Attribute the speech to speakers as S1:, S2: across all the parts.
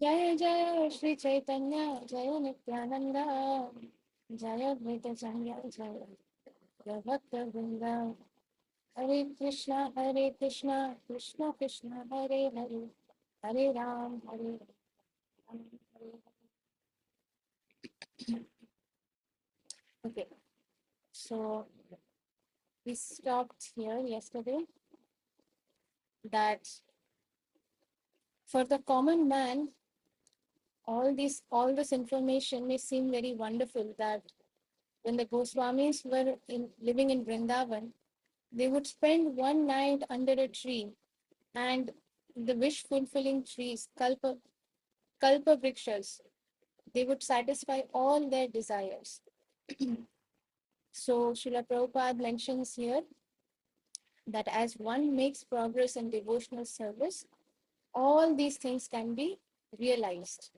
S1: जय जय श्री चैतन्य जय नित्यानंद जय अद्वैत जय जय भक्त वृंद हरे कृष्णा कृष्ण कृष्ण हरे हरे हरे राम हरे okay, so we stopped here yesterday that for the common man all this information may seem very wonderful, that when the Goswamis were living in Vrindavan, they would spend one night under a tree, and the wish fulfilling trees, kalpa vrikshas, they would satisfy all their desires. So Srila Prabhupada mentions here that as one makes progress in devotional service, all these things can be realized.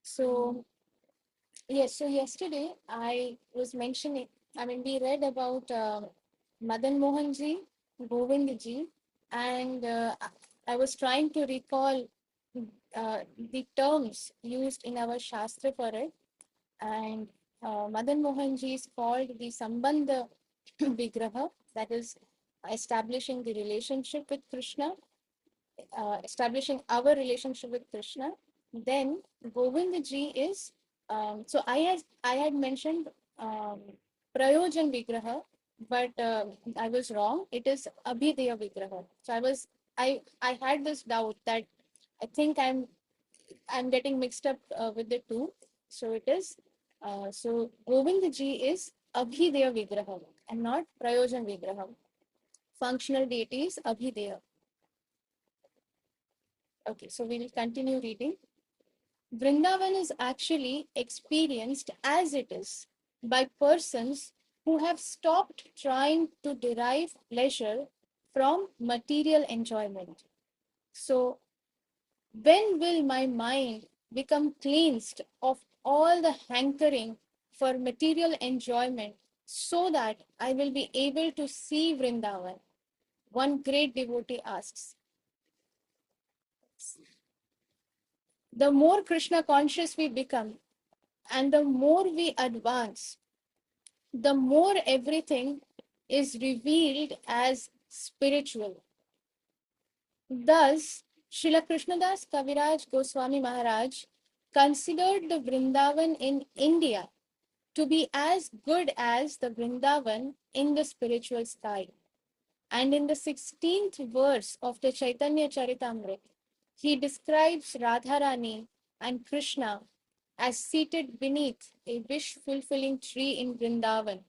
S1: So yes, so yesterday I was mentioning, we read about Madan Mohanji, Govindji, and I was trying to recall the terms used in our Shastra for it. And Madan Mohanji is called the Sambandha Vigraha, that is establishing the relationship with Krishna, establishing our relationship with Krishna. Then Govindji is so I had mentioned um, Prayojan Vigraha, but I was wrong. It is Abhideya Vigraha. So I had this doubt that I think I'm getting mixed up with the two. So it is so Govindji is Abhideya Vigraha and not Prayojan Vigraha. Functional deity is Abhideya. Okay, so we will continue reading. Vrindavan is actually experienced as it is by persons who have stopped trying to derive pleasure from material enjoyment. So, when will my mind become cleansed of all the hankering for material enjoyment so that I will be able to see Vrindavan? One great devotee asks. The more Krishna conscious we become and the more we advance, the more everything is revealed as spiritual. Thus, Srila Krishnadas Kaviraj Goswami Maharaj considered the Vrindavan in India to be as good as the Vrindavan in the spiritual sky. And in the 16th verse of the Chaitanya Charitamrita, he describes Radharani and Krishna as seated beneath a wish fulfilling tree in Vrindavan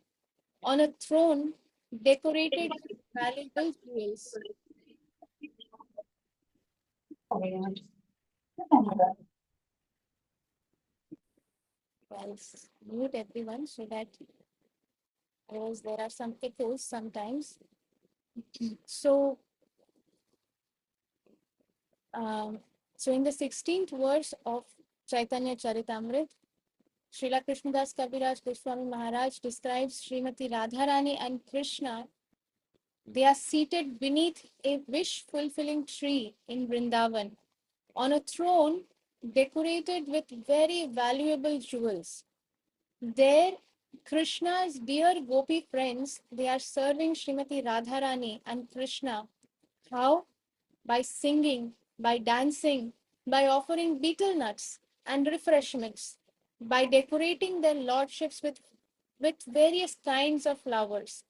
S1: on a throne decorated with valuable jewels. I'll mute everyone so that there are some echoes sometimes. So, um, so in the 16th verse of Chaitanya Charitamrita, Srila Krishnadas Kaviraj Goswami Maharaj describes Srimati Radharani and Krishna. They are seated beneath a wish fulfilling tree in Vrindavan on a throne decorated with very valuable jewels. There, Krishna's dear Gopi friends, they are serving Srimati Radharani and Krishna. How? By singing, by dancing, by offering betel nuts and refreshments, by decorating their lordships with various kinds of flowers.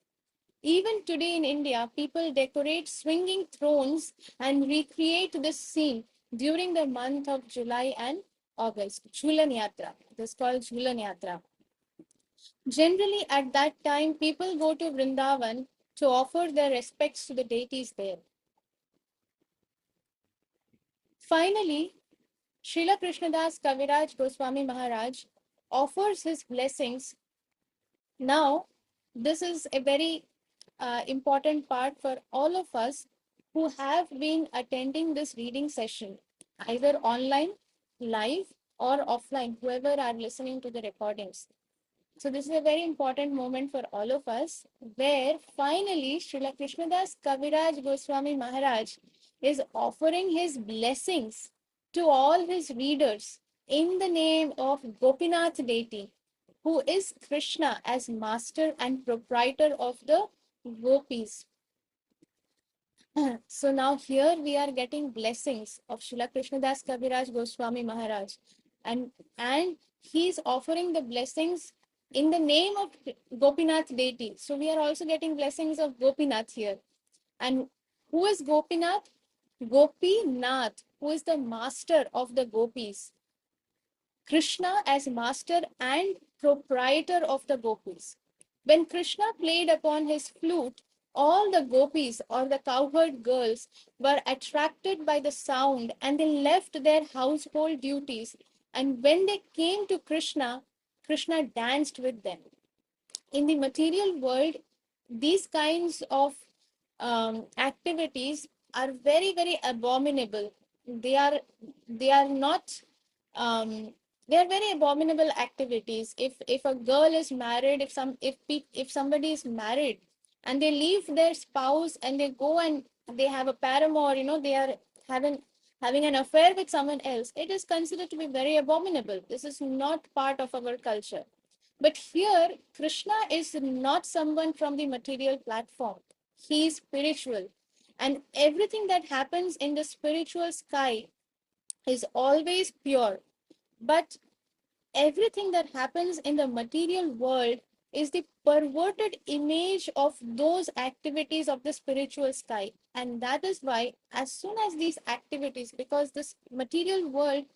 S1: Even today in India, people decorate swinging thrones and recreate this scene during the month of July and August. Jhulan Yatra. This is called Jhulan Yatra. Generally, at that time, people go to Vrindavan to offer their respects to the deities there. Finally, Srila Krishnadas Kaviraj Goswami Maharaj offers his blessings. Now, this is a very important part for all of us who have been attending this reading session, either online, live, or offline, whoever are listening to the recordings. So this is a very important moment for all of us, where finally Srila Krishnadas Kaviraj Goswami Maharaj is offering his blessings to all his readers in the name of Gopinath deity, who is Krishna as master and proprietor of the gopis. So now here we are getting blessings of Srila Krishnadas Kaviraj Goswami Maharaj, and he is offering the blessings in the name of Gopinath deity. So we are also getting blessings of Gopinath here. And who is Gopinath? Gopinath, who is the master of the gopis. Krishna as master and proprietor of the gopis. When Krishna played upon his flute, all the gopis or the cowherd girls were attracted by the sound and they left their household duties. And when they came to Krishna, Krishna danced with them. In the material world, these kinds of activities are very, very abominable. They are not um, they are very abominable activities. If a girl is married, if somebody is married and they leave their spouse and they go and they have a paramour, they are having having an affair with someone else, it is considered to be very abominable. This is not part of our culture. But here, Krishna is not someone from the material platform. He is spiritual. And everything that happens in the spiritual sky is always pure. But everything that happens in the material world is the perverted image of those activities of the spiritual sky. And that is why, as soon as these activities, because this material world,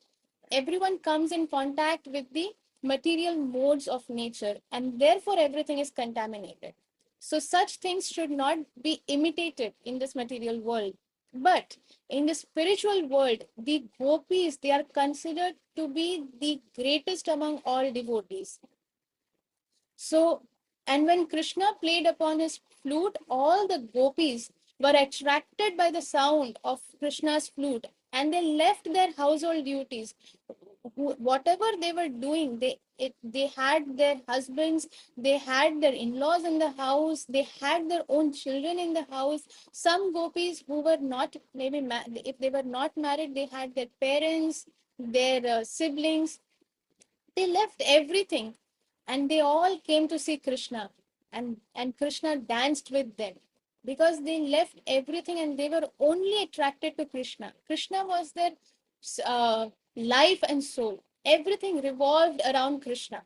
S1: everyone comes in contact with the material modes of nature, and therefore everything is contaminated. So such things should not be imitated in this material world. But in the spiritual world, the gopis, they are considered to be the greatest among all devotees. So, and when Krishna played upon his flute, all the gopis were attracted by the sound of Krishna's flute, and they left their household duties. Whatever they were doing, they had their husbands, they had their in-laws in the house, they had their own children in the house. Some gopis who were not, maybe if they were not married, they had their parents, their siblings. They left everything and they all came to see Krishna, and Krishna danced with them because they left everything and they were only attracted to Krishna. Krishna was their uh, life and soul. Everything revolved around Krishna.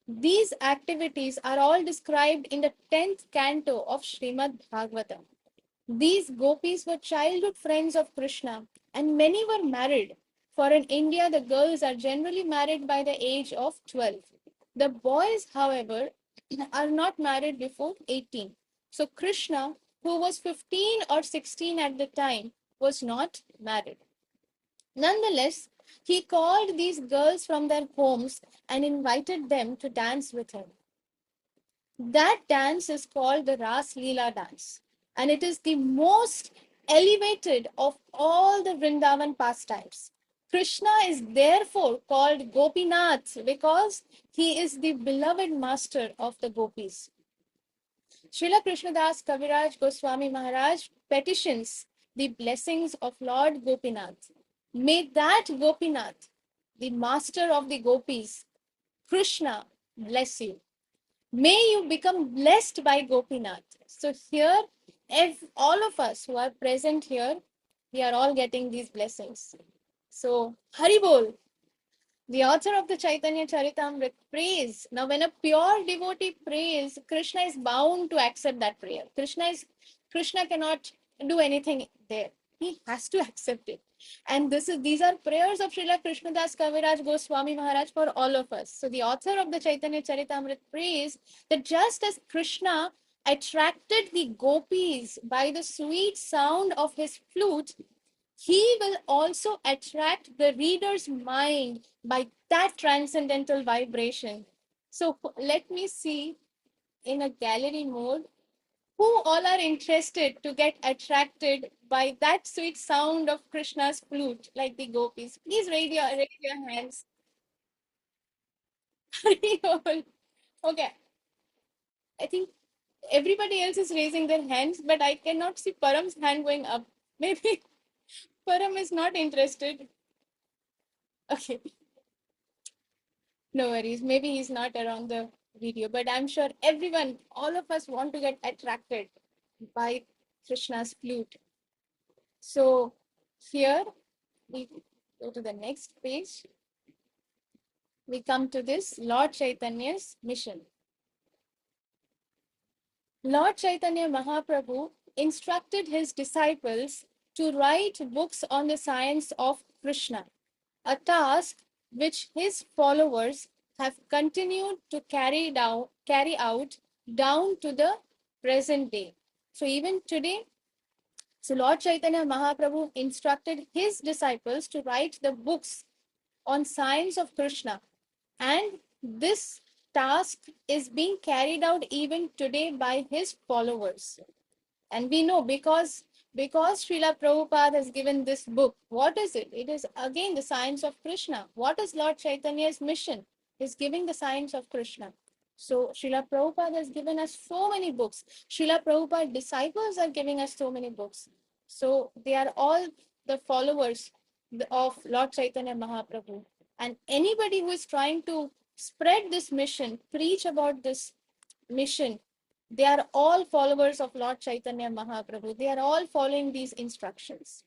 S1: These activities are all described in the 10th canto of Srimad Bhagavatam. These gopis were childhood friends of Krishna, and many were married. For in India, the girls are generally married by the age of 12. The boys, however, are not married before 18. So Krishna, who was 15 or 16 at the time, was not married. Nonetheless, he called these girls from their homes and invited them to dance with him. That dance is called the Ras Leela dance, and it is the most elevated of all the Vrindavan pastimes. Krishna is therefore called Gopinath because he is the beloved master of the gopis. Srila Krishnadas Kaviraj Goswami Maharaj petitions the blessings of Lord Gopinath. May that Gopinath, the master of the gopis, Krishna, bless you. May you become blessed by Gopinath. So here, if all of us who are present here, we are all getting these blessings. So Haribol, the author of the Chaitanya Charitamrita, prays. Now, when a pure devotee prays, Krishna is bound to accept that prayer. Krishna cannot do anything there. He has to accept it. And these are prayers of Srila Krishnadas Kaviraj Goswami Maharaj for all of us. So the author of the Chaitanya Charitamrita prays that just as Krishna attracted the gopis by the sweet sound of his flute, he will also attract the reader's mind by that transcendental vibration. So let me see in a gallery mode who all are interested to get attracted by that sweet sound of Krishna's flute, like the gopis. Please raise your hands. Okay, I think everybody else is raising their hands, but I cannot see Param's hand going up. Maybe Param is not interested. Okay, no worries. Maybe he's not around the video, but I'm sure everyone, all of us want to get attracted by Krishna's flute. So here we go to the next page. We come to this Lord Chaitanya's mission. Lord Chaitanya Mahaprabhu instructed his disciples to write books on the science of Krishna, a task which his followers have continued to carry out down to the present day. So even today, so Lord Chaitanya Mahaprabhu instructed his disciples to write the books on science of Krishna, and this task is being carried out even today by his followers. And we know because Srila Prabhupada has given this book, what is it? It is again the science of Krishna. What is Lord Chaitanya's mission? Is giving the science of Krishna. So Srila Prabhupada has given us so many books. Srila Prabhupada disciples are giving us so many books. So they are all the followers of Lord Chaitanya Mahaprabhu. And anybody who is trying to spread this mission, preach about this mission, they are all followers of Lord Chaitanya Mahaprabhu. They are all following these instructions.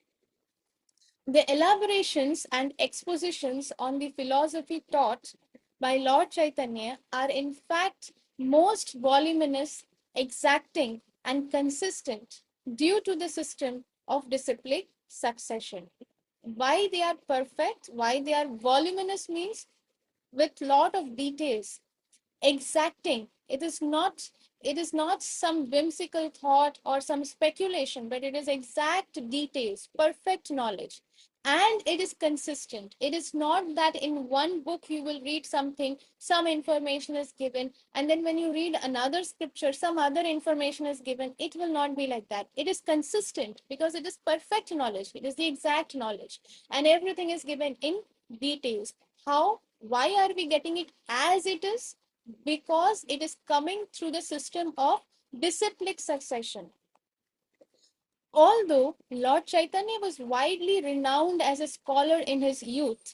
S1: The elaborations and expositions on the philosophy taught by Lord Chaitanya are in fact most voluminous, exacting, and consistent due to the system of disciplic succession. Why they are perfect, why they are voluminous means with lot of details. Exacting, it is not some whimsical thought or some speculation, but it is exact details, perfect knowledge, and it is consistent. It is not that in one book you will read something, some information is given, and then when you read another scripture some other information is given. It will not be like that. It is consistent because it is perfect knowledge, it is the exact knowledge, and everything is given in details. How, why are we getting it as it is? Because it is coming through the system of disciplic succession. Although Lord Chaitanya was widely renowned as a scholar in his youth,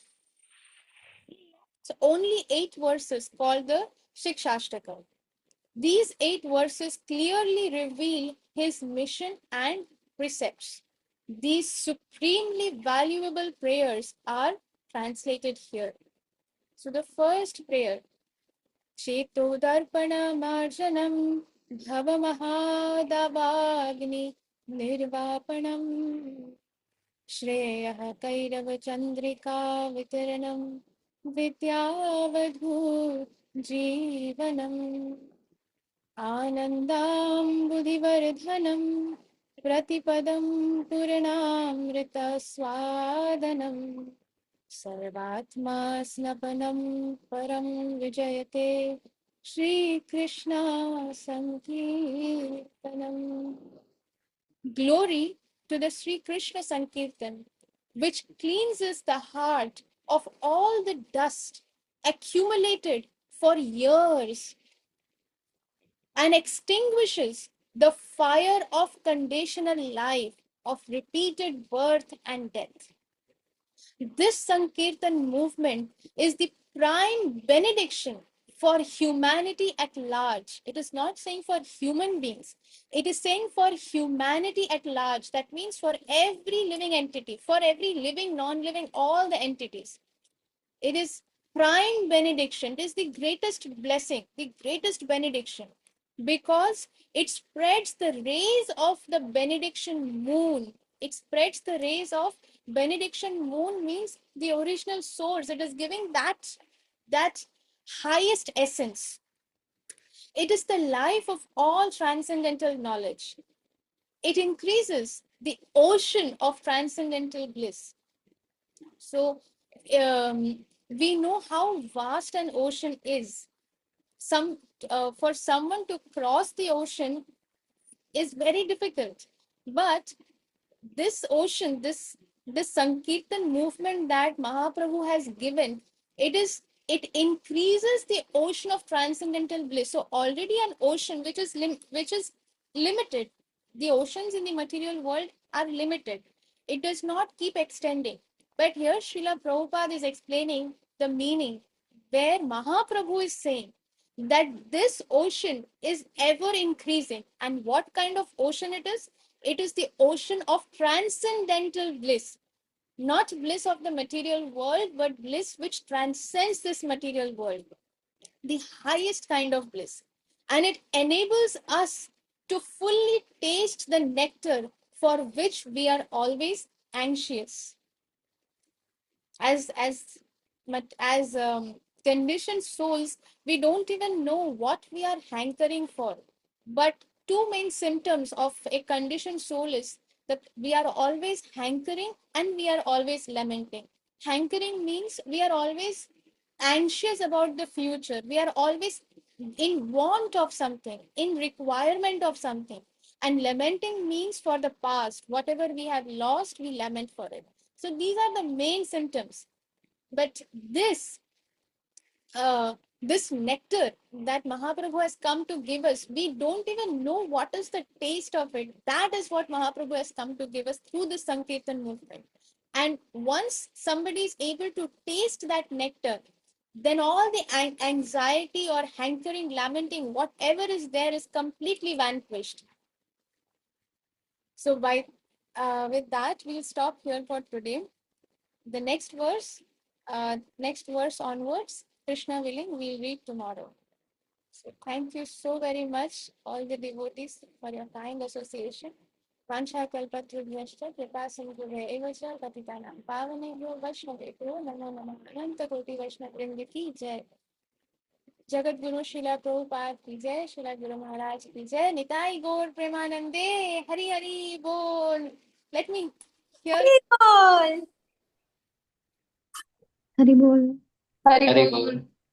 S1: so only 8 verses called the Shikshashtaka. These 8 verses clearly reveal his mission and precepts. These supremely valuable prayers are translated here. So the first prayer, चेतोदर्पणमार्जनं भवमहादवाग्नि निर्वापणम् श्रेयः कैरवचन्द्रिका वितरणं विद्यावधूत जीवनम् आनन्दाम्बुधिवर्धनं प्रतिपदं पूर्णामृतस्वादनम् सर्वात्मा स्नपनं परं विजयते Shrikrishna संकीर्तनम. Glory to the Sri Krishna Sankirtan, which cleanses the heart of all the dust accumulated for years and extinguishes the fire of conditional life, of repeated birth and death. This Sankirtan movement is the prime benediction for humanity at large. It is not saying for human beings, it is saying for humanity at large. That means for every living entity, for every living, non living, all the entities. It is prime benediction. It is the greatest blessing, the greatest benediction, because it spreads the rays of the benediction moon. It spreads the rays of benediction moon means the original source. It is giving that highest essence. It is the life of all transcendental knowledge. It increases the ocean of transcendental bliss. So we know how vast an ocean is. For someone to cross the ocean is very difficult, but this ocean, this Sankirtan movement that Mahaprabhu has given, it is it increases the ocean of transcendental bliss. So already an ocean which is limited. The oceans in the material world are limited. It does not keep extending. But here Srila Prabhupada is explaining the meaning, where Mahaprabhu is saying that this ocean is ever increasing. And what kind of ocean it is? It is the ocean of transcendental bliss, not bliss of the material world, but bliss which transcends this material world, the highest kind of bliss. And it enables us to fully taste the nectar for which we are always anxious. As conditioned souls, we don't even know what we are hankering for. But two main symptoms of a conditioned soul is that we are always hankering and we are always lamenting. Hankering means we are always anxious about the future. We are always in want of something, in requirement of something. And lamenting means for the past, whatever we have lost, we lament for it. So these are the main symptoms. But this nectar that Mahaprabhu has come to give us, we don't even know what is the taste of it. That is what Mahaprabhu has come to give us through the Sankirtan movement. And once somebody is able to taste that nectar, then all the anxiety or hankering, lamenting, whatever is there is completely vanquished. So with that, we'll stop here for today. The next verse onwards, Krishna willing, we'll read tomorrow. So thank you so very much, all the devotees, for your kind association. Vancha kalpatrubhyascha kripa sindhubhaiva cha patitanam pavanebhyo vaishnavebhyo namo namah. Ananta koti vaishnav vrinda ki jai. Jagat Guru शिला प्रभुपाद की जय. शिला गुरु महाराज की जय. निताई गौर प्रेमानंदे. हरि हरि बोल. Let me hear.
S2: Hari बोल.
S3: हरि बोल.
S2: हरि बोल.